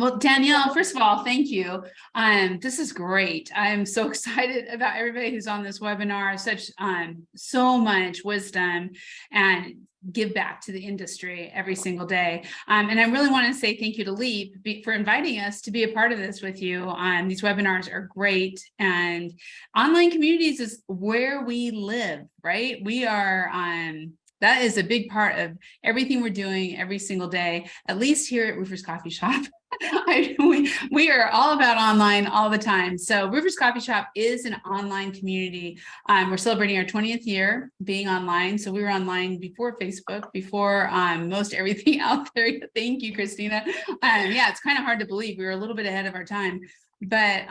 Well, Danielle, first of all, thank you. This is great. I'm so excited about everybody who's on this webinar. Such so much wisdom and give back to the industry every single day. And I really want to say thank you to Leap for inviting us to be a part of this with you. These webinars are great, and online communities is where we live, right? We are that is a big part of everything we're doing every single day, at least here at Roofers Coffee Shop. we are all about online all the time. So Roofers Coffee Shop is an online community. We're celebrating our 20th year being online. So we were online before Facebook, before most everything out there. Thank you, Christina. Yeah, it's kind of hard to believe we were a little bit ahead of our time. But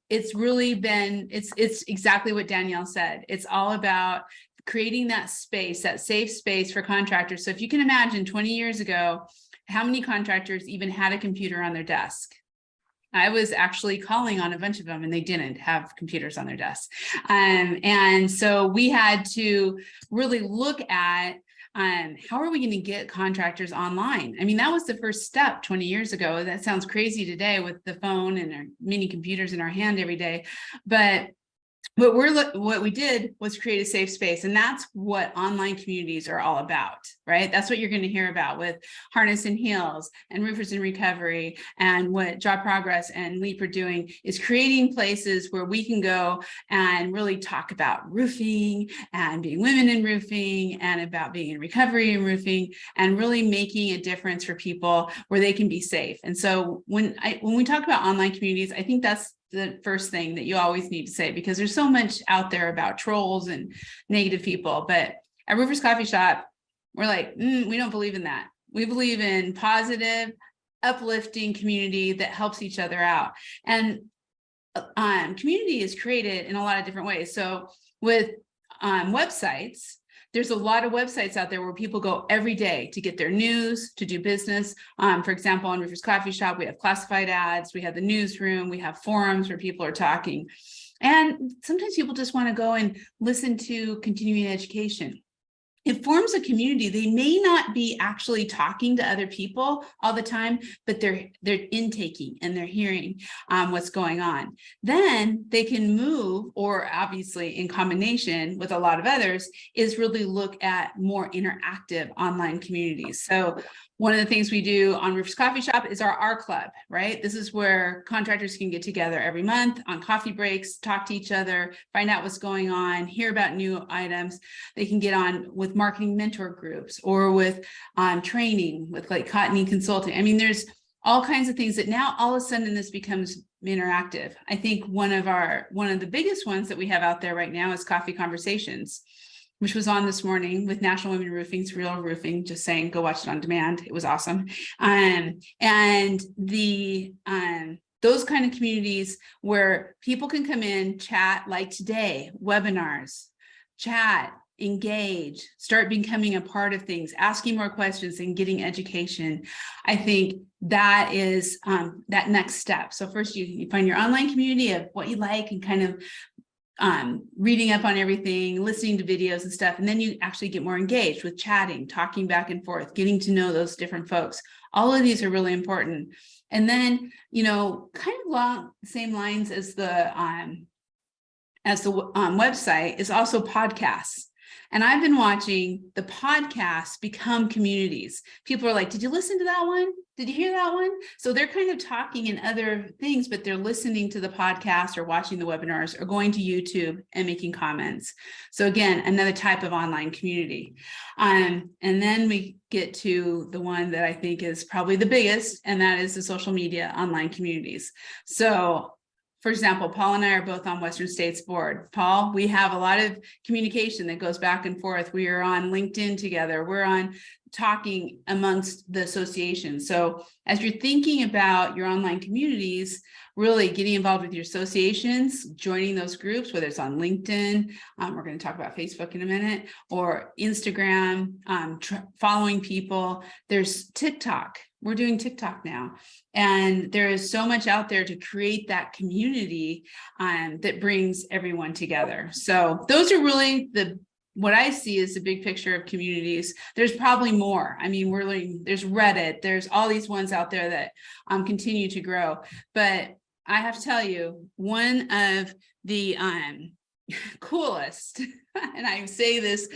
it's really been, it's exactly what Danielle said. It's all about creating that space, that safe space for contractors. So if you can imagine 20 years ago, how many contractors even had a computer on their desk? I was actually calling on a bunch of them and they didn't have computers on their desks. And so we had to really look at how are we going to get contractors online? I mean, that was the first step 20 years ago. That sounds crazy today with the phone and our mini computers in our hand every day. But what we did was create a safe space, and that's what online communities are all about, right? That's what you're going to hear about with Harness and Heels and Roofers in Recovery, and what Job Progress and Leap are doing is creating places where we can go and really talk about roofing and being women in roofing and about being in recovery in roofing and really making a difference for people where they can be safe. And so when we talk about online communities, I think that's the first thing that you always need to say, because there's so much out there about trolls and negative people. But at Roofers Coffee Shop, we're like, we don't believe in that. We believe in positive, uplifting community that helps each other out. And community is created in a lot of different ways. So with websites, there's a lot of websites out there where people go every day to get their news, to do business. For example, on Roofers Coffee Shop, we have classified ads, we have the newsroom, we have forums where people are talking. And sometimes people just want to go and listen to continuing education. It forms a community. They may not be actually talking to other people all the time, but they're intaking and they're hearing what's going on. Then they can move, or obviously in combination with a lot of others, is really look at more interactive online communities. So one of the things we do on Roofers Coffee Shop is our R Club, right? This is where contractors can get together every month on coffee breaks, talk to each other, find out what's going on, hear about new items. They can get on with marketing mentor groups or with training with like Cottony Consulting. I mean, there's all kinds of things that now all of a sudden this becomes interactive. I think one of the biggest ones that we have out there right now is Coffee Conversations, which was on this morning with National Women Roofing's Real Roofing, just saying, go watch it on demand. It was awesome. And those kind of communities where people can come in, chat like today, webinars, chat, engage, start becoming a part of things, asking more questions and getting education. I think that is that next step. So first you find your online community of what you like and kind of reading up on everything, listening to videos and stuff. And then you actually get more engaged with chatting, talking back and forth, getting to know those different folks. All of these are really important. And then, kind of along the same lines as the website is also podcasts. And I've been watching the podcasts become communities. People are like, did you listen to that one? Did you hear that one? So they're kind of talking in other things, but they're listening to the podcast or watching the webinars or going to YouTube and making comments. So again, another type of online community. And then we get to the one that I think is probably the biggest, and that is the social media online communities. So for example, Paul and I are both on Western States Board. Paul, we have a lot of communication that goes back and forth. We are on LinkedIn together. We're on talking amongst the association. So as you're thinking about your online communities, really getting involved with your associations, joining those groups, whether it's on LinkedIn, we're going to talk about Facebook in a minute, or Instagram, following people. There's TikTok. We're doing TikTok now. And there is so much out there to create that community that brings everyone together. So those are really the what I see is the big picture of communities. There's probably more. I mean, we're learning, there's Reddit, there's all these ones out there that continue to grow. But I have to tell you, one of the coolest, and I say this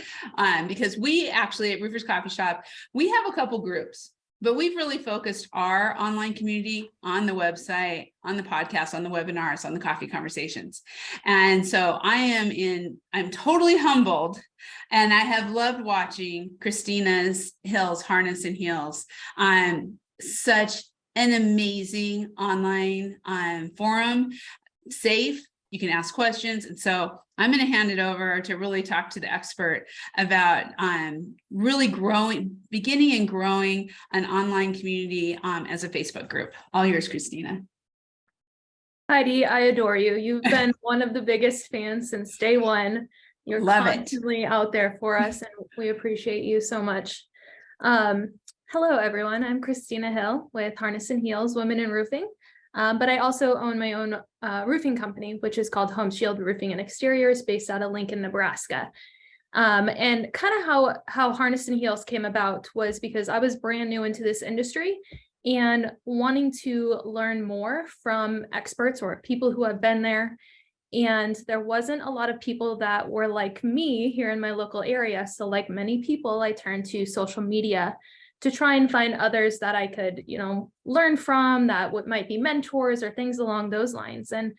because we actually at Roofers Coffee Shop, we have a couple groups, but we've really focused our online community on the website, on the podcast, on the webinars, on the coffee conversations. And so I'm totally humbled, and I have loved watching Christina's Hills, Harness and Heels. Such an amazing online forum, safe. You can ask questions. And so I'm going to hand it over to really talk to the expert about really beginning and growing an online community as a Facebook group. All yours, Christina. Heidi, I adore you. You've been one of the biggest fans since day one. You're constantly out there for us, and we appreciate you so much. Hello, everyone. I'm Christina Hill with Harness and Heels, Women in Roofing. But I also own my own roofing company, which is called Home Shield Roofing and Exteriors, based out of Lincoln, Nebraska. And kind of how Harness and Heels came about was because I was brand new into this industry and wanting to learn more from experts or people who have been there. And there wasn't a lot of people that were like me here in my local area. So like many people, I turned to social media to try and find others that I could, learn from, that might be mentors or things along those lines. And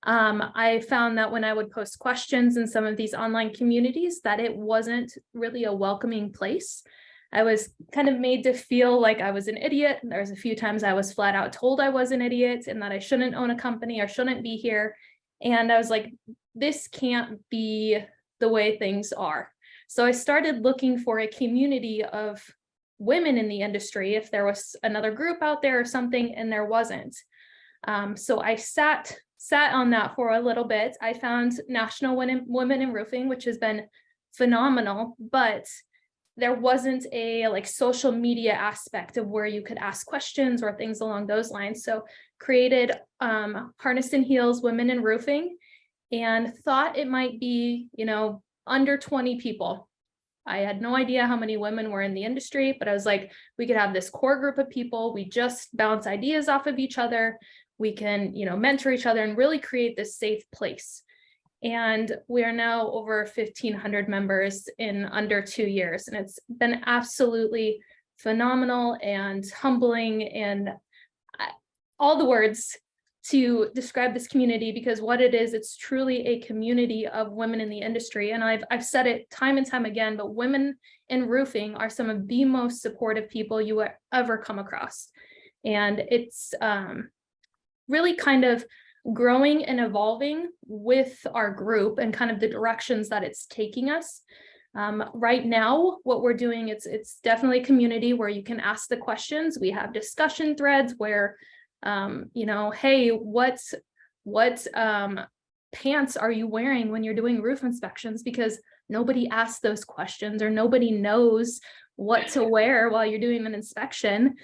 I found that when I would post questions in some of these online communities, that it wasn't really a welcoming place. I was kind of made to feel like I was an idiot. There was a few times I was flat out told I was an idiot and that I shouldn't own a company or shouldn't be here. And I was like, this can't be the way things are. So I started looking for a community of women in the industry, if there was another group out there or something, and there wasn't. So I sat on that for a little bit. I found National Women in Roofing, which has been phenomenal, but there wasn't a social media aspect of where you could ask questions or things along those lines. So created Harness and Heels, Women in Roofing, and thought it might be, under 20 people. I had no idea how many women were in the industry, but I was like, we could have this core group of people. We just bounce ideas off of each other. We can, mentor each other and really create this safe place. And we are now over 1,500 members in under 2 years. And it's been absolutely phenomenal and humbling and all the words to describe this community, because what it is, it's truly a community of women in the industry. And I've said it time and time again, but women in roofing are some of the most supportive people you will ever come across. And it's really kind of growing and evolving with our group and kind of the directions that it's taking us. Right now, what we're doing, it's definitely a community where you can ask the questions. We have discussion threads where hey, what pants are you wearing when you're doing roof inspections? Because nobody asks those questions, or nobody knows what to wear while you're doing an inspection.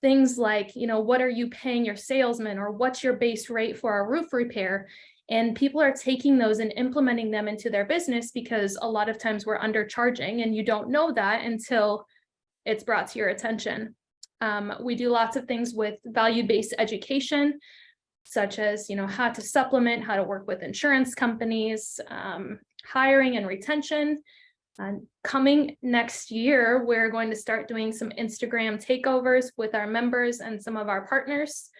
Things like, what are you paying your salesman, or what's your base rate for a roof repair? And people are taking those and implementing them into their business, because a lot of times we're undercharging and you don't know that until it's brought to your attention. We do lots of things with value-based education, such as, how to supplement, how to work with insurance companies, hiring and retention. Coming next year, we're going to start doing some Instagram takeovers with our members and some of our partners.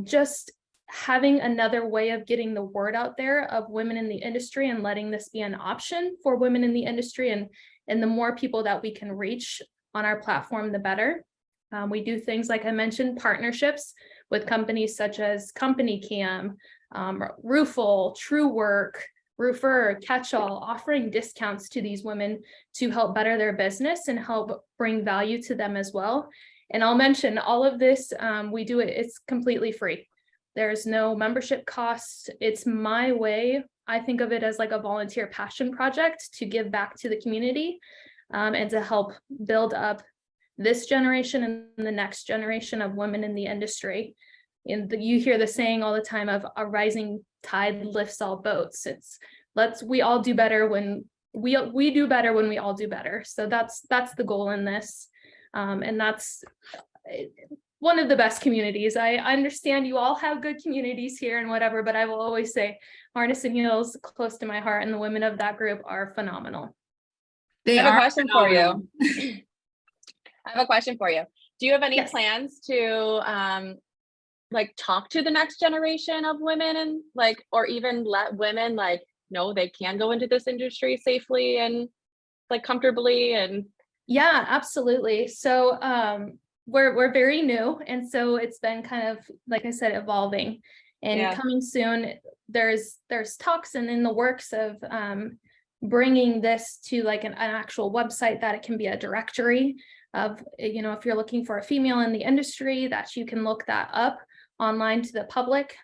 Just having another way of getting the word out there of women in the industry and letting this be an option for women in the industry. And the more people that we can reach on our platform, the better. We do things, like I mentioned, partnerships with companies such as Company Cam, Roofle, True Work, Roofer, Catchall, offering discounts to these women to help better their business and help bring value to them as well. And I'll mention all of this, it's completely free. There's no membership costs. It's my way. I think of it as like a volunteer passion project to give back to the community and to help build up this generation and the next generation of women in the industry. And you hear the saying all the time of a rising tide lifts all boats. we all do better when we do better when we all do better. So that's the goal in this. And that's one of the best communities. I understand you all have good communities here and whatever, but I will always say Harness and Heels close to my heart, and the women of that group are phenomenal. I have a question for you. I have a question for you. Do you have any Yes. plans to like talk to the next generation of women, and like, or even let women like know they can go into this industry safely and like comfortably? And Yeah, absolutely. So we're very new, and so it's been kind of, like I said, evolving. And Yeah. coming soon, there's talks and in the works of bringing this to like an actual website that it can be a directory of, you know, if you're looking for a female in the industry, that you can look that up online to the public.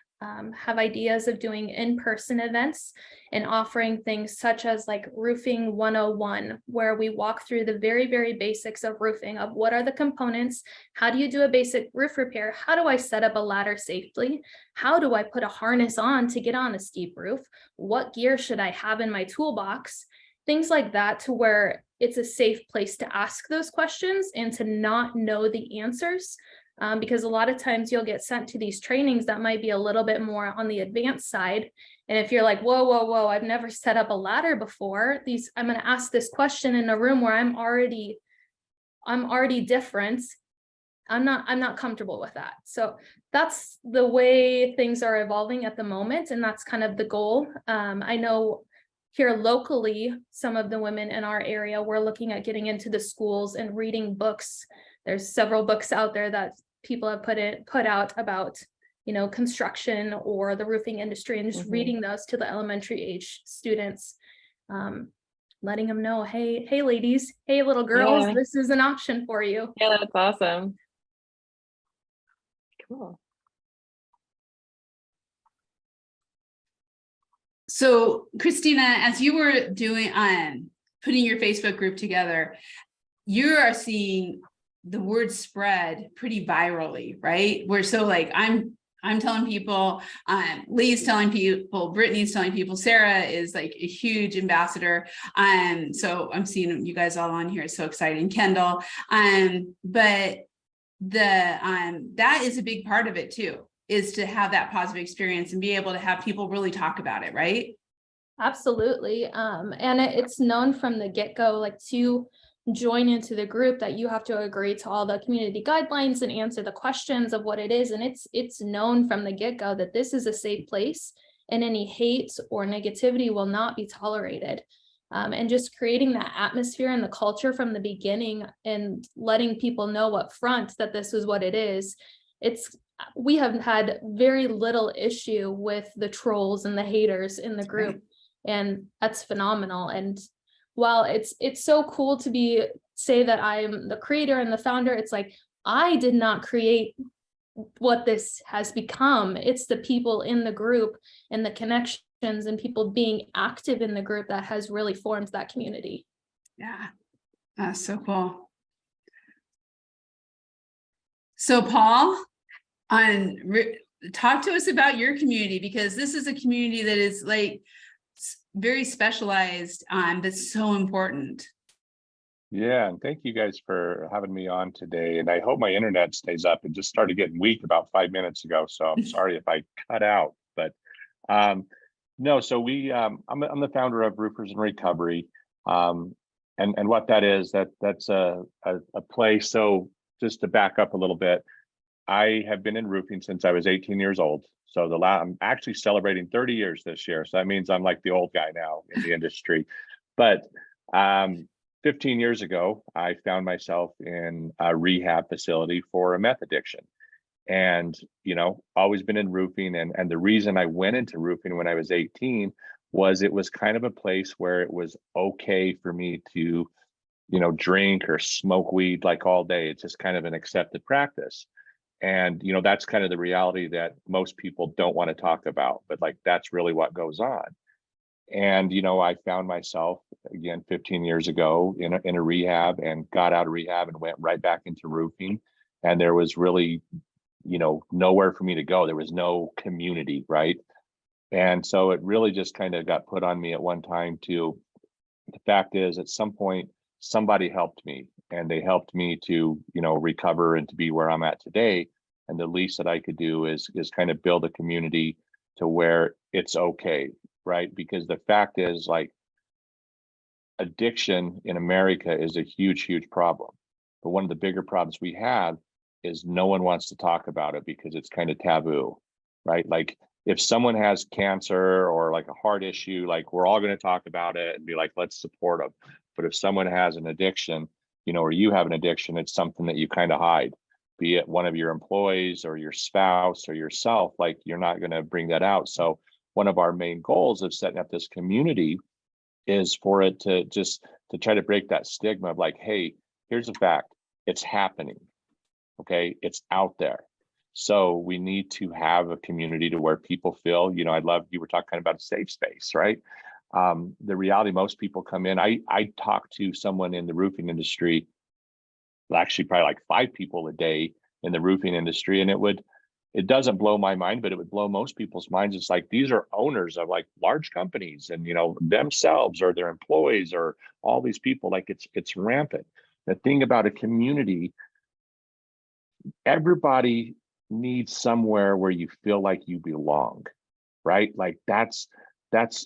Have ideas of doing in-person events and offering things such as like roofing 101, where we walk through the very, very basics of roofing, of what are the components, how do you do a basic roof repair, how do I set up a ladder safely, how do I put a harness on to get on a steep roof, what gear should I have in my toolbox, things like that, to where it's a safe place to ask those questions and to not know the answers. Because a lot of times you'll get sent to these trainings that might be a little bit more on the advanced side. And if you're like, whoa, I've never set up a ladder before, I'm going to ask this question in a room where I'm already different. I'm not comfortable with that. So that's the way things are evolving at the moment. And that's kind of the goal. I know here locally, some of the women in our area, we're looking at getting into the schools and reading books. There's several books out there that people have put out about, you know, construction or the roofing industry, and just reading those to the elementary age students, letting them know, hey ladies, hey little girls, this is an option for you. yeah, that's awesome. Cool. So Christina, as you were doing putting your Facebook group together, you are seeing the word spread pretty virally, right? We're so like, I'm telling people, Lee's telling people, Brittany's telling people, Sarah is like a huge ambassador. So I'm seeing you guys all on here. It's so exciting. Kendall. But that is a big part of it too, is to have that positive experience and be able to have people really talk about it, right? Absolutely. And it's known from the get-go, like to join into the group, that you have to agree to all the community guidelines and answer the questions of what it is. And it's known from the get-go that this is a safe place, and any hate or negativity will not be tolerated. And just creating that atmosphere and the culture from the beginning, and letting people know up front that this is what it is. We have had very little issue with the trolls and the haters in the group. Right. And that's phenomenal. And while it's so cool to say that I'm the creator and the founder, it's like, I did not create what this has become. It's the people in the group and the connections and people being active in the group that has really formed that community. Yeah, that's so cool. So Paul, talk to us about your community, because this is a community that is like very specialized, that's so important. Yeah, and thank you guys for having me on today. And I hope my internet stays up. It just started getting weak about 5 minutes ago, so I'm sorry if I cut out. But no, so I'm the founder of Roofers in Recovery, and what that is, that's a place. So just to back up a little bit, I have been in roofing since I was 18 years old. So I'm actually celebrating 30 years this year. So that means I'm like the old guy now in the industry. But 15 years ago, I found myself in a rehab facility for a meth addiction. And, you know, always been in roofing. And the reason I went into roofing when I was 18 was it was kind of a place where it was okay for me to, you know, drink or smoke weed like all day. It's just kind of an accepted practice. And, you know, that's kind of the reality that most people don't want to talk about, but like, that's really what goes on. And, you know, I found myself again, 15 years ago in a rehab, and got out of rehab and went right back into roofing. And there was really, you know, nowhere for me to go. There was no community, right? And so it really just kind of got put on me at one time to, the fact is, at some point, somebody helped me, and they helped me to, recover and to be where I'm at today. And the least that I could do is kind of build a community to where it's okay, right? Because the fact is, like, addiction in America is a huge, huge problem. But one of the bigger problems we have is no one wants to talk about it because it's kind of taboo, right? Like, if someone has cancer or like a heart issue, like, we're all going to talk about it and be like, let's support them. But if someone has an addiction, or you have an addiction, it's something that you kind of hide, be it one of your employees or your spouse or yourself, like, you're not going to bring that out. So one of our main goals of setting up this community is for it to try to break that stigma of like, hey, here's a fact, it's happening. Okay, it's out there. So we need to have a community to where people feel, I love, you were talking about a safe space, right? The reality, most people come in, I talk to someone in the roofing industry, actually probably like 5 people a day in the roofing industry, and it doesn't blow my mind, but it would blow most people's minds. It's like, these are owners of like large companies, and themselves or their employees or all these people, like, it's rampant. The thing about a community, everybody needs somewhere where you feel like you belong, right? Like, that's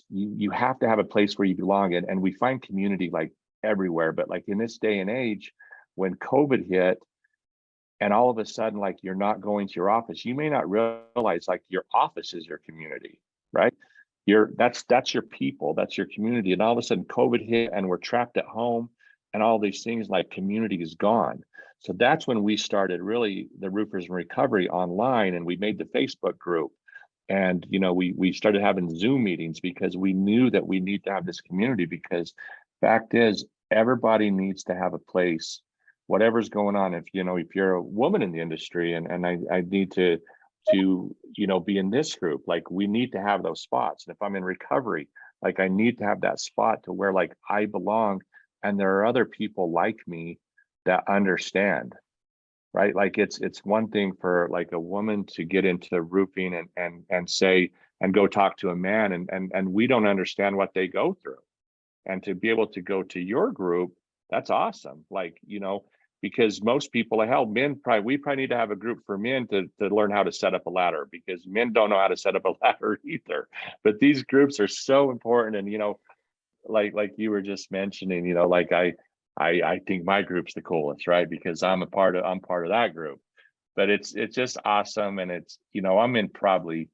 you have to have a place where you belong. And we find community like everywhere, but like in this day and age, when COVID hit, and all of a sudden, like, you're not going to your office, you may not realize like your office is your community, right? That's your people, that's your community. And all of a sudden COVID hit and we're trapped at home and all these things, like, community is gone. So that's when we started really the Roofers in Recovery online, and we made the Facebook group. And we started having Zoom meetings because we knew that we need to have this community, because fact is, everybody needs to have a place, whatever's going on. If you're a woman in the industry, and I need to be in this group, like, we need to have those spots. And if I'm in recovery, like, I need to have that spot to where, like, I belong, and there are other people like me that understand, right? Like, it's one thing for like a woman to get into roofing and say, and go talk to a man, and we don't understand what they go through, and to be able to go to your group, that's awesome. Like, because most people, hell, we probably need to have a group for men to learn how to set up a ladder, because men don't know how to set up a ladder either. But these groups are so important. And like you were just mentioning, like, I think my group's the coolest, right? Because I'm part of that group. But it's just awesome. And it's, I'm in probably,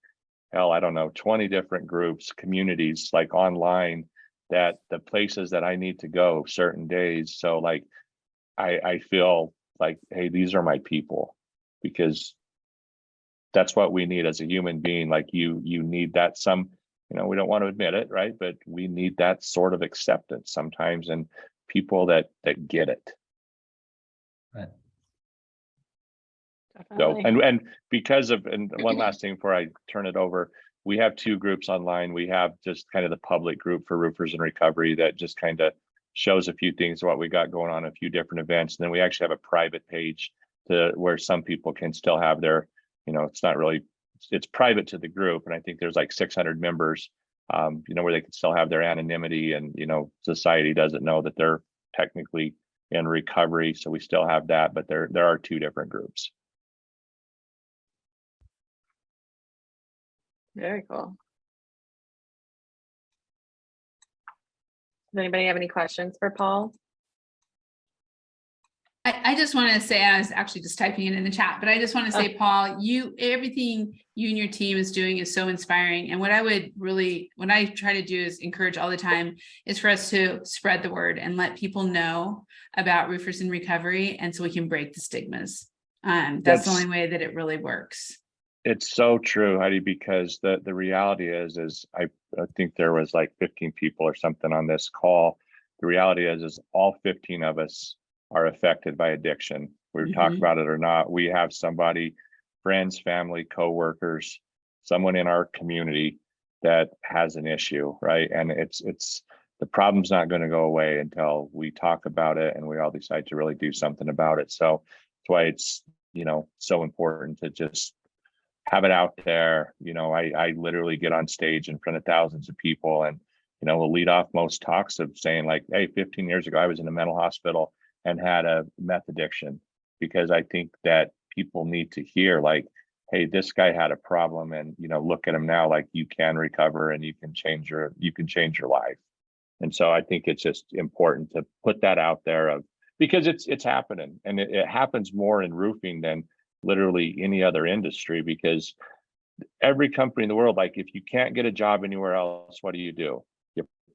hell, I don't know, 20 different groups, communities, like, online, that the places that I need to go certain days. So like, I feel like, hey, these are my people, because that's what we need as a human being. Like, you need that, we don't want to admit it, right? But we need that sort of acceptance sometimes, and people that get it. Right. So, Definitely. and because of, and one last thing before I turn it over, we have 2 groups online. We have just kind of the public group for Roofers in Recovery that just kind of shows a few things, what we got going on, a few different events. And then we actually have a private page where some people can still have their, it's not really, it's private to the group. And I think there's like 600 members, where they can still have their anonymity, and, society doesn't know that they're technically in recovery. So we still have that, but there are 2 different groups. Very cool. Does anybody have any questions for Paul? I just want to say, I was actually just typing it in the chat, but I just want to say, Paul, everything you and your team is doing is so inspiring. And what I try to do is encourage all the time is for us to spread the word and let people know about Roofers in Recovery. And so we can break the stigmas. That's the only way that it really works. It's so true, Heidi, because the reality is I think there was like 15 people or something on this call. The reality is all 15 of us are affected by addiction. We've talked about it or not. We have somebody, friends, family, coworkers, someone in our community that has an issue, right? And it's the problem's not going to go away until we talk about it and we all decide to really do something about it. So that's why it's, so important to just have it out there. I literally get on stage in front of thousands of people, and we'll lead off most talks of saying like, hey, 15 years ago I was in a mental hospital and had a meth addiction, because I think that people need to hear like, hey, this guy had a problem, and look at him now, like you can recover and you can change your life. And so I think it's just important to put that out there because it's happening, and it happens more in roofing than literally any other industry, because every company in the world, like if you can't get a job anywhere else, what do? You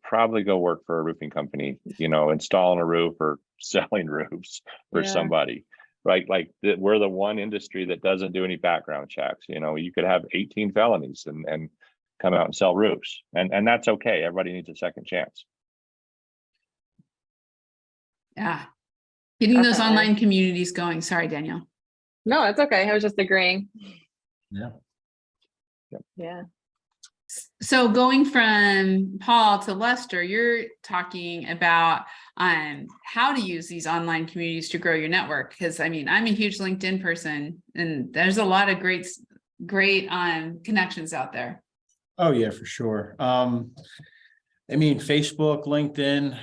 probably go work for a roofing company, installing a roof or selling roofs for somebody, right? Like we're the one industry that doesn't do any background checks. You could have 18 felonies and come out and sell roofs, and that's okay. Everybody needs a second chance. Yeah. Getting those Definitely. online communities going. Sorry, Danielle. No, it's okay. I was just agreeing. Yeah. Yeah. So going from Paul to Lester, you're talking about how to use these online communities to grow your network. Because I'm a huge LinkedIn person, and there's a lot of great connections out there. Oh yeah, for sure. Facebook, LinkedIn,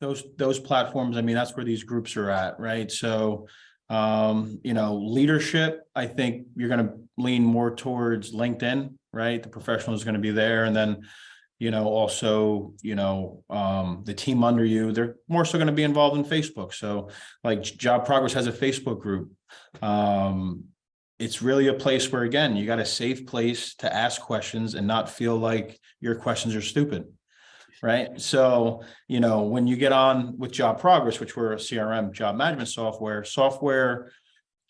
those platforms, that's where these groups are at, right? So leadership, I think you're going to lean more towards LinkedIn, right? The professional is going to be there. And then, also, the team under you, they're more so going to be involved in Facebook. So like Job Progress has a Facebook group. It's really a place where, again, you got a safe place to ask questions and not feel like your questions are stupid. Right. So, when you get on with Job Progress, which we're a CRM job management software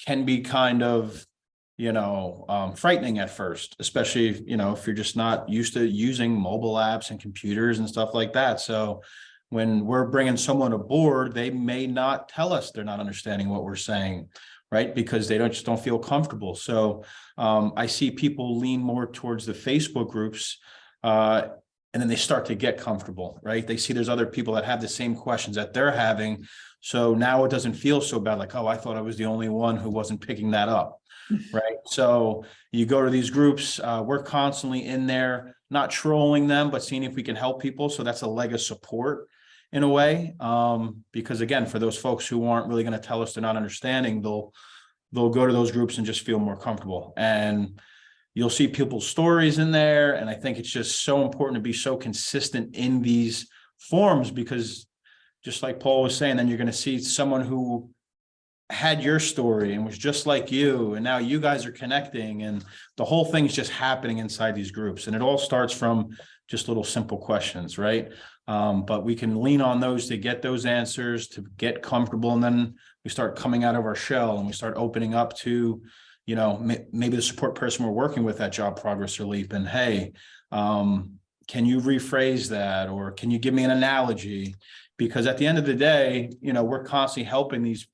can be kind of, frightening at first, especially if you're just not used to using mobile apps and computers and stuff like that. So when we're bringing someone aboard, they may not tell us they're not understanding what we're saying, right? Because they just don't feel comfortable. So I see people lean more towards the Facebook groups, and then they start to get comfortable, right? They see there's other people that have the same questions that they're having. So now it doesn't feel so bad, like, oh, I thought I was the only one who wasn't picking that up, right? So you go to these groups, we're constantly in there, not trolling them, but seeing if we can help people. So that's a leg of support in a way. Because again, for those folks who aren't really going to tell us they're not understanding, they'll go to those groups and just feel more comfortable. And you'll see people's stories in there. And I think it's just so important to be so consistent in these forums, because just like Paul was saying, then you're going to see someone who had your story and was just like you, and now you guys are connecting, and the whole thing's just happening inside these groups. And it all starts from just little simple questions, right? But we can lean on those to get those answers, to get comfortable. And then we start coming out of our shell and we start opening up to, maybe the support person we're working with at Job Progress or Leap, and hey, can you rephrase that? Or can you give me an analogy? Because at the end of the day, we're constantly helping these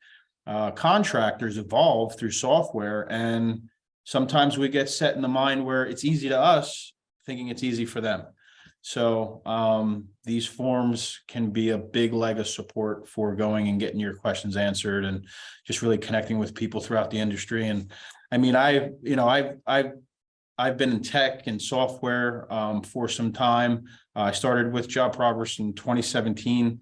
contractors evolve through software. And sometimes we get set in the mind where it's easy to us, thinking it's easy for them. So these forms can be a big leg of support for going and getting your questions answered and just really connecting with people throughout the industry. And I've been in tech and software for some time. I started with Job Progress in 2017.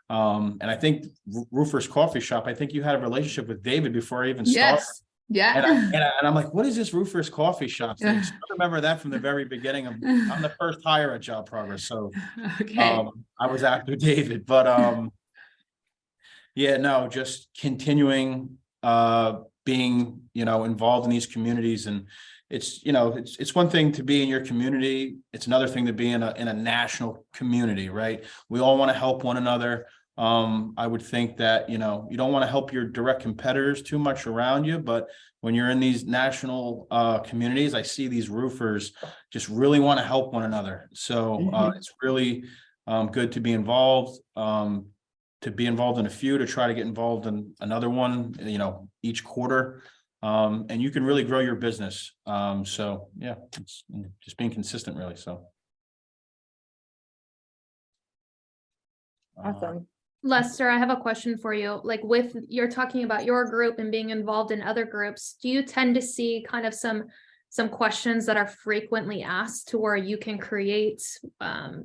And I think Roofer's Coffee Shop, I think you had a relationship with David before I even started. Yes. Yeah. And I'm like, what is this Roofer's Coffee Shop thing? So I remember that from the very beginning. I'm the first hire at Job Progress. So Okay. I was after David, but just continuing being, involved in these communities. And it's one thing to be in your community. It's another thing to be in a national community, right? We all want to help one another. I would think that, you don't want to help your direct competitors too much around you, but when you're in these national communities, I see these roofers just really want to help one another. So it's really good to be involved, in a few, to try to get involved in another one, each quarter. And you can really grow your business. So yeah, it's just being consistent, really. So. Awesome. Lester, I have a question for you. Like with, you're talking about your group and being involved in other groups, do you tend to see kind of some questions that are frequently asked to where you can create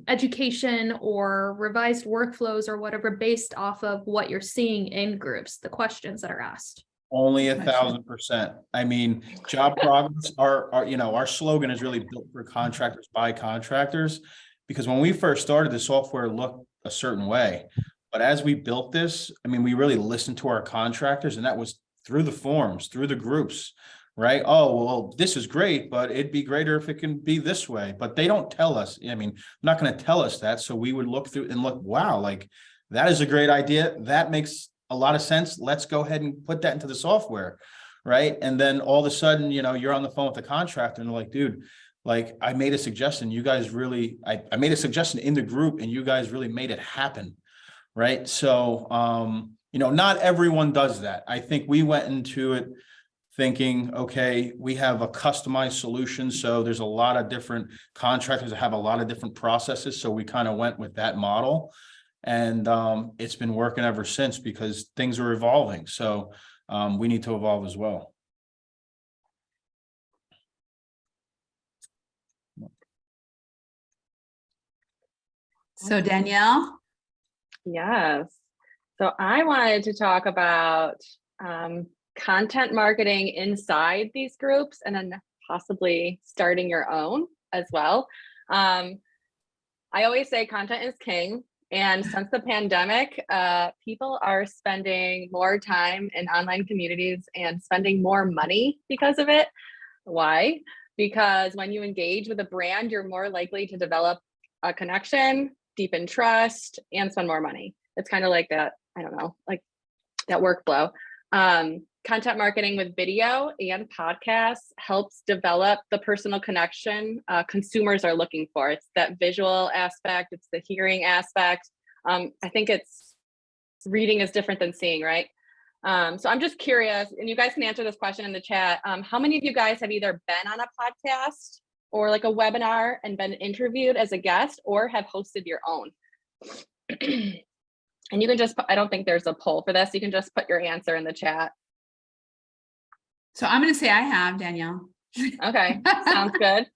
education or revised workflows or whatever based off of what you're seeing in groups, the questions that are asked? Only Good question. 1,000%. I mean, job progress, our slogan is really built for contractors by contractors. Because when we first started, the software looked a certain way. But as we built this, I mean, we really listened to our contractors, and that was through the forums, through the groups, right? Oh, well, this is great, but it'd be greater if it can be this way. But they don't tell us. I mean, not going to tell us that. So we would look through and look, wow, like that is a great idea. That makes a lot of sense. Let's go ahead and put that into the software. Right. And then all of a sudden, you're on the phone with the contractor and they're like, dude, like I made a suggestion. You guys really, I made a suggestion in the group and you guys really made it happen. Right. So, not everyone does that. I think we went into it thinking, okay, we have a customized solution. So there's a lot of different contractors that have a lot of different processes. So we kind of went with that model. And it's been working ever since because things are evolving. So we need to evolve as well. So Danielle? Yes. So I wanted to talk about content marketing inside these groups and then possibly starting your own as well. I always say content is king. And since the pandemic, people are spending more time in online communities and spending more money because of it. Why? Because when you engage with a brand, you're more likely to develop a connection, deepen trust, and spend more money. It's kind of like that, I don't know, like that workflow. Content marketing with video and podcasts helps develop the personal connection consumers are looking for. It's that visual aspect, it's the hearing aspect. I think it's reading is different than seeing, right? So I'm just curious, and you guys can answer this question in the chat. How many of you guys have either been on a podcast or like a webinar and been interviewed as a guest or have hosted your own? And you can just, I don't think there's a poll for this. You can just put your answer in the chat. So I'm going to say I have, Danielle. Okay, sounds good.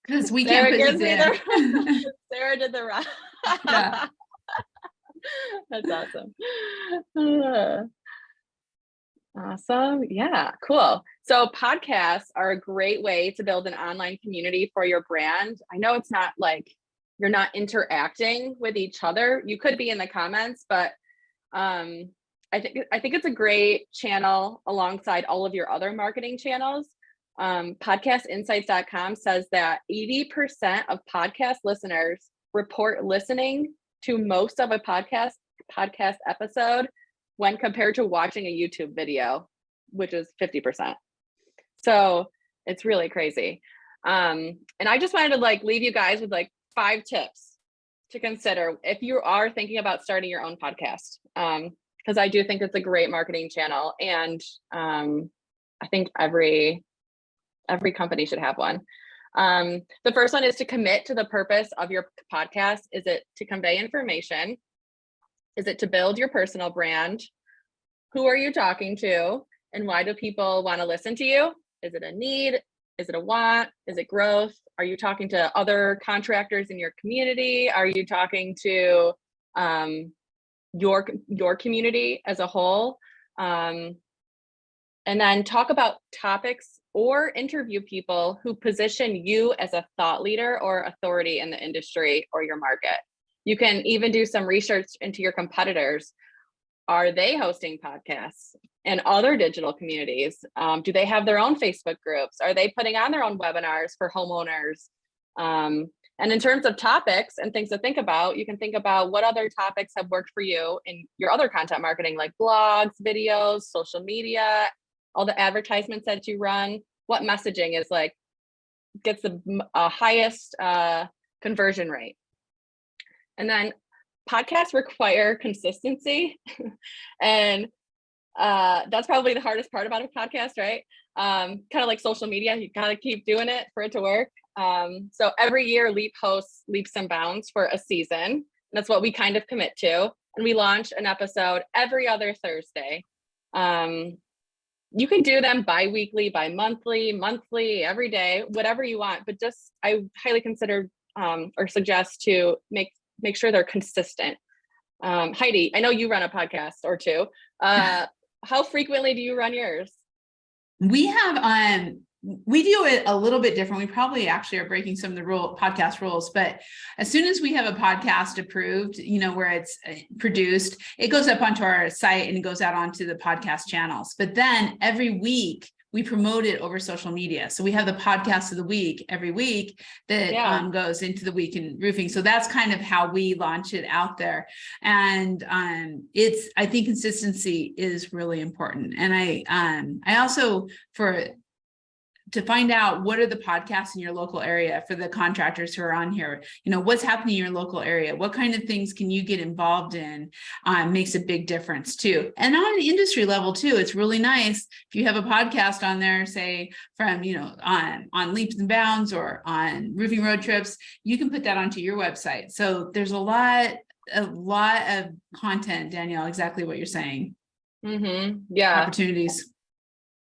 Because we Sarah can't put gives me this in. the Sarah did the rest. Yeah. That's awesome. Awesome. Yeah, cool. So podcasts are a great way to build an online community for your brand. I know it's not like you're not interacting with each other. You could be in the comments, but I think it's a great channel alongside all of your other marketing channels. Podcastinsights.com says that 80% of podcast listeners report listening to most of a podcast episode when compared to watching a YouTube video, which is 50%. So it's really crazy. And I just wanted to leave you guys with 5 tips to consider if you are thinking about starting your own podcast. Because I do think it's a great marketing channel, and I think every company should have one. The first one is to commit to the purpose of your podcast. Is it to convey information? Is it to build your personal brand? Who are you talking to? And why do people want to listen to you? Is it a need? Is it a want? Is it growth? Are you talking to other contractors in your community? Are you talking to your community as a whole? And then talk about topics or interview people who position you as a thought leader or authority in the industry or your market. You can even do some research into your competitors. Are they hosting podcasts and other digital communities? Do they have their own Facebook groups? Are they putting on their own webinars for homeowners? And in terms of topics and things to think about, you can think about what other topics have worked for you in your other content marketing, like blogs, videos, social media, all the advertisements that you run. What messaging is gets the highest conversion rate? And then podcasts require consistency. And that's probably the hardest part about a podcast, right? Kind of like social media, you gotta keep doing it for it to work. So every year Leap hosts Leaps and Bounds for a season. That's what we kind of commit to. And we launch an episode every other Thursday. You can do them bi-weekly, bi-monthly, monthly, every day, whatever you want, but just, I highly consider or suggest to make sure they're consistent. Heidi, I know you run a podcast or two. How frequently do you run yours? We have, we do it a little bit different. We probably actually are breaking some of the podcast rules, but as soon as we have a podcast approved, where it's produced, it goes up onto our site and it goes out onto the podcast channels. But then every week we promote it over social media. So we have the podcast of the week every week that goes into the week in roofing. So that's kind of how we launch it out there. And I think consistency is really important. And I also, to find out what are the podcasts in your local area for the contractors who are on here, what's happening in your local area, what kind of things can you get involved in, makes a big difference too. And on an industry level too, it's really nice if you have a podcast on there, say from, on leaps and bounds or on roofing road trips, you can put that onto your website. So there's a lot of content, Danielle, exactly what you're saying. Yeah. Opportunities.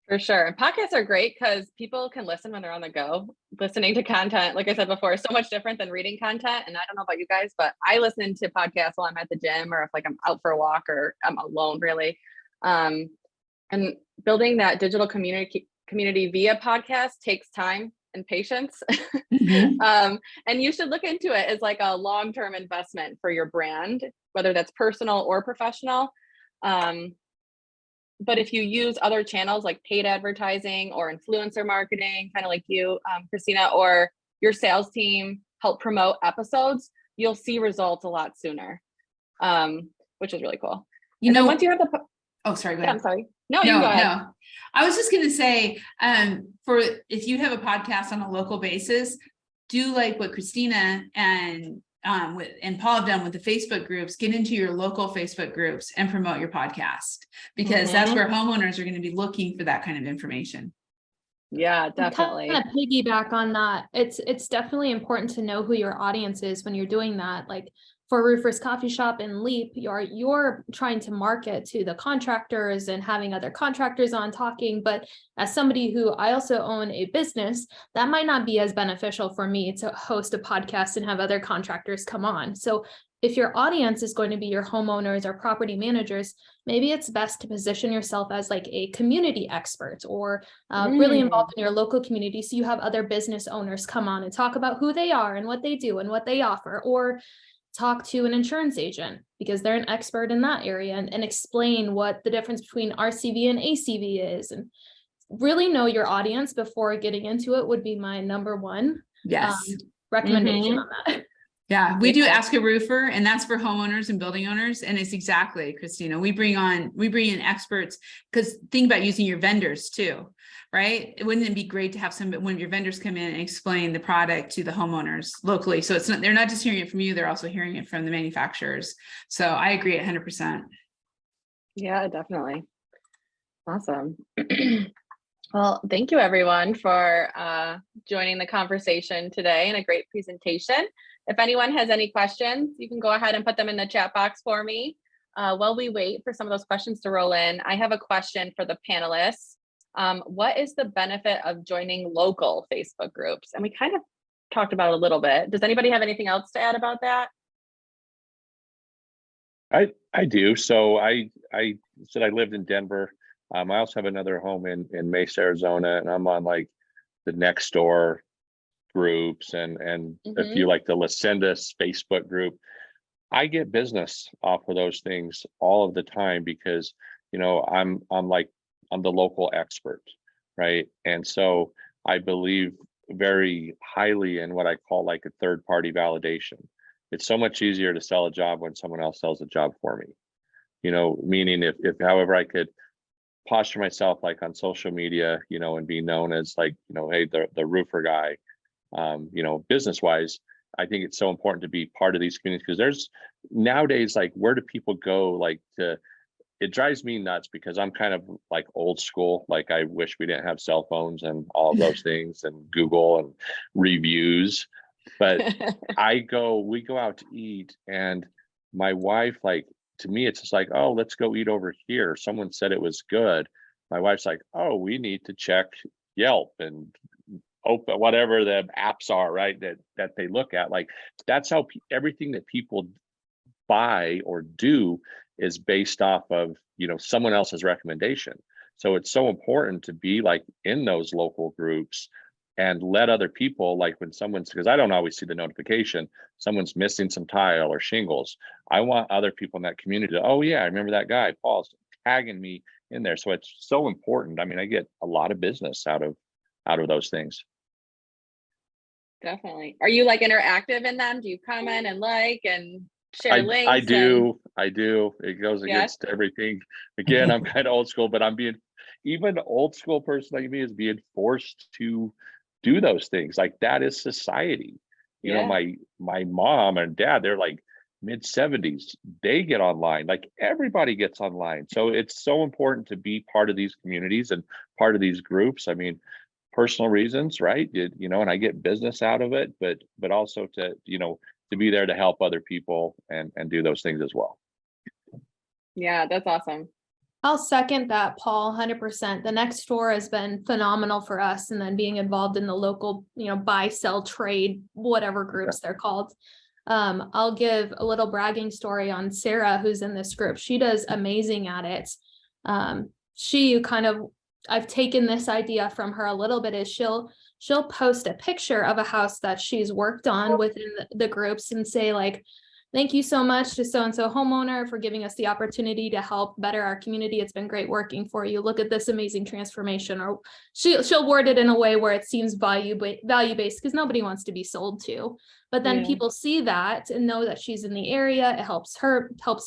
For sure. And podcasts are great because people can listen when they're on the go. Listening to content, like I said before, is so much different than reading content. And I don't know about you guys, but I listen to podcasts while I'm at the gym or if I'm out for a walk or I'm alone, really. And building that digital community via podcast takes time and patience. And you should look into it as a long-term investment for your brand, whether that's personal or professional. But if you use other channels like paid advertising or influencer marketing, kind of like you, Christina, or your sales team help promote episodes, you'll see results a lot sooner, which is really cool. Once you have the... Oh, sorry, go ahead. I'm sorry. No, you go ahead. No. I was just going to say, if you have a podcast on a local basis, do like what Christina and Paul have done with the Facebook groups, get into your local Facebook groups and promote your podcast, because that's where homeowners are going to be looking for that kind of information. Yeah, definitely. Kind of piggyback on that. It's definitely important to know who your audience is when you're doing that. Like for Roofers Coffee Shop and Leap, you're trying to market to the contractors and having other contractors on talking. But as somebody who I also own a business, that might not be as beneficial for me to host a podcast and have other contractors come on. So if your audience is going to be your homeowners or property managers, maybe it's best to position yourself as a community expert or really involved in your local community. So you have other business owners come on and talk about who they are and what they do and what they offer, or talk to an insurance agent because they're an expert in that area and explain what the difference between RCV and ACV is, and really know your audience before getting into it would be my number one recommendation on that. Yeah, we do Ask a Roofer, and that's for homeowners and building owners. And it's exactly, Christina, we bring in experts, because think about using your vendors too, right? Wouldn't it be great to have one of your vendors come in and explain the product to the homeowners locally? So they're not just hearing it from you, they're also hearing it from the manufacturers. So I agree 100%. Yeah, definitely. Awesome. Well, thank you everyone for joining the conversation today, and a great presentation. If anyone has any questions, you can go ahead and put them in the chat box for me. While we wait for some of those questions to roll in, I have a question for the panelists. What is the benefit of joining local Facebook groups? And we kind of talked about it a little bit. Does anybody have anything else to add about that? I do. So I said I lived in Denver. I also have another home in Mesa, Arizona, and I'm on the next door groups and if you like the Lucinda's Facebook group, I get business off of those things all of the time because I'm the local expert, right? And so I believe very highly in what I call a third party validation. It's so much easier to sell a job when someone else sells a job for me, meaning if however I could posture myself on social media, and be known as hey, the roofer guy. Business wise, I think it's so important to be part of these communities, because there's nowadays, where do people go it drives me nuts because I'm kind of old school. I wish we didn't have cell phones and all of those things and Google and reviews, but we go out to eat and my wife, like, to me, it's just like, oh, let's go eat over here. Someone said it was good. My wife's like, oh, we need to check Yelp and open whatever the apps are, right? That they look at. Like, that's how everything that people buy or do is based off of, you know, someone else's recommendation. So it's so important to be like in those local groups and let other people, like when someone's, because I don't always see the notification, someone's missing some tile or shingles. I want other people in that community to, oh yeah, I remember that guy, Paul's tagging me in there. So it's so important. I mean, I get a lot of business out of those things. Definitely. Are you like interactive in them? Do you comment and like and share links? I do. It goes against everything. Again, I'm kind of old school, but I'm being, even old school person like me is being forced to do those things. Like, that is society. You know, my mom and dad, they're like mid-70s. They get online, like everybody gets online. So it's so important to be part of these communities and part of these groups. I mean, personal reasons, right? You know, and I get business out of it, but also to, you know, to be there to help other people and do those things as well. Yeah, that's awesome. I'll second that, Paul, 100%. The next door has been phenomenal for us, and then being involved in the local, you know, buy, sell, trade, whatever groups they're called. I'll give a little bragging story on Sarah, who's in this group. She does amazing at it. She kind of, I've taken this idea from her a little bit, is she'll post a picture of a house that she's worked on within the groups and say, like, thank you so much to so-and-so homeowner for giving us the opportunity to help better our community. It's been great working for you. Look at this amazing transformation. Or she'll word it in a way where it seems value-based, because nobody wants to be sold to. But then people see that and know that she's in the area. It helps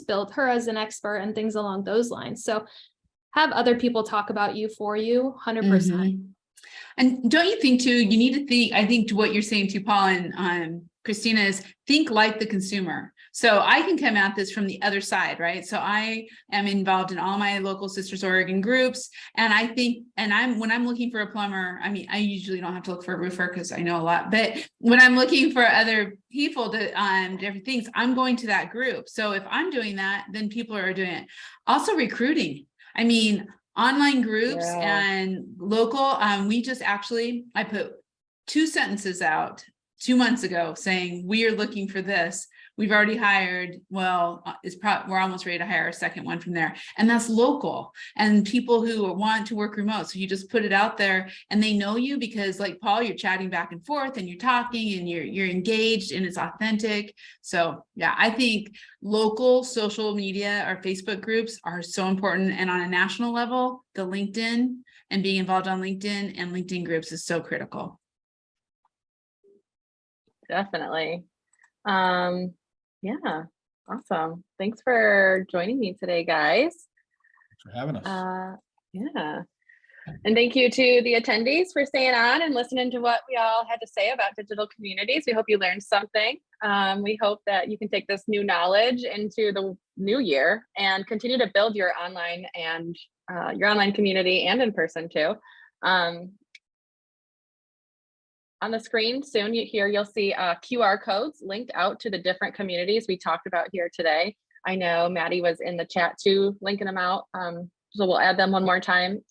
build her as an expert and things along those lines. So have other people talk about you for you, 100%. And don't you think too, you need to think, I think to what you're saying to Paul and Christina, is think like the consumer. So I can come at this from the other side, right? So I am involved in all my local Sisters Oregon groups. And I think, when I'm looking for a plumber, I mean, I usually don't have to look for a roofer because I know a lot, but when I'm looking for other people to, different things, I'm going to that group. So if I'm doing that, then people are doing it. Also recruiting. I mean, online groups and local, I put 2 sentences out 2 months ago saying, we are looking for this. We've already hired, well, we're almost ready to hire a second one from there. And that's local and people who want to work remote. So you just put it out there and they know you because, like Paul, you're chatting back and forth and you're talking and you're engaged and it's authentic. So yeah, I think local social media or Facebook groups are so important. And on a national level, the LinkedIn and being involved on LinkedIn and LinkedIn groups is so critical. Definitely. Yeah, awesome. Thanks for joining me today, guys. Thanks for having us. Yeah. And thank you to the attendees for staying on and listening to what we all had to say about digital communities. We hope you learned something. We hope that you can take this new knowledge into the new year and continue to build your online and your online community and in person too. On the screen soon you'll see QR codes linked out to the different communities we talked about here today. I know Maddie was in the chat too, linking them out. So we'll add them one more time.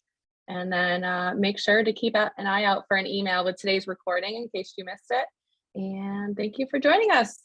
And then make sure to keep an eye out for an email with today's recording in case you missed it. And thank you for joining us.